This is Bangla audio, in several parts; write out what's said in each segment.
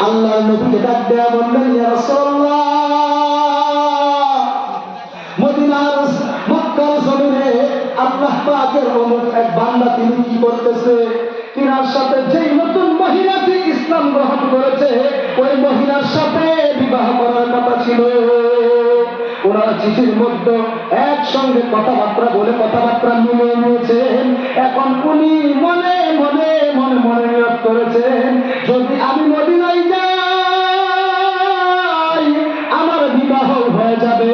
আল্লাহর নবীকে ডাক দেয়া বললেন, ইয়া রাসূলুল্লাহ, মদিনার মক্কার জমিনে আল্লাহ পাকের অমুক এক বান্দা তিনি কি করতেছে, তিনার সাথে যেই নতুন মহিলাটি ইসলাম গ্রহণ করেছে ওই মহিলার সাথে বিবাহ করার কথা ছিল। ওনার চিঠির মধ্যে একসঙ্গে কথাবার্তা বলে কথাবার্তা মিলিয়ে নিয়েছেন। এখন উনি মনে মনে মনে মনে নিয়ত করেছেন, যদি আমি মদিনায় যাই আমার বিবাহ হয়ে যাবে,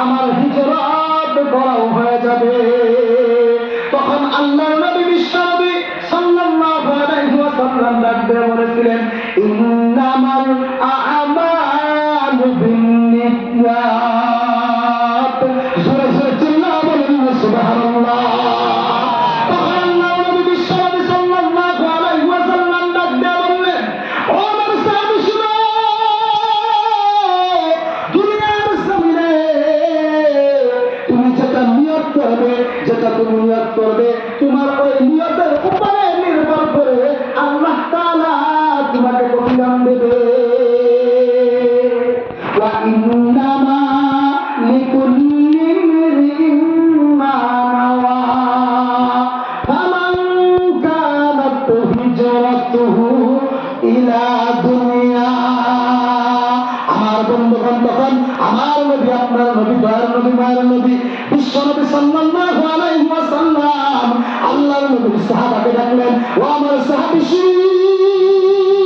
আমার হিজরত করাও হয়ে যাবে। তখন আল্লাহর নবী বিশ্বনবী সাল্লাল্লাহু আলাইহি ওয়াসাল্লাম ডাক দিয়ে বলেছিলেন, ইন্নামাল আ'মালু বিন্নিয়াত। জোরে জোরে চিল্লায়া বলেন না সুবহানাল্লাহ। তখন আল্লাহর নবী বিশ্বনবী সাল্লাল্লাহু আলাইহি ওয়াসাল্লাম ডাক দিয়ে বললেন, ও আমার সাহাবী শুনো, দুনিয়ার জমিনে তুমি যেটা নিয়ত করবে, যেটা তুমি নিয়ত করবে, তোমার ওই নিয়তের উপরে নির্ভর করে আল্লাহ তাআলা তোমাকে প্রতিদান দেবে। ওয়া ইন্নামা লিকুল্লি ইমরিইন মা নাওয়া ফামান কানাত হিজরাতুহু ইলা দুনিয়া। আমার বন্ধুগণ, তখন আমার নবী, আপনার নবী, দয়ার নবী, মায়ের নবী, বিশ্বনবী সাল্লাল্লাহু আলাইহি ওয়াসাল্লাম আল্লাহর নবীর সাহাবাকে ডাকলেন, ও আমার সাহাবী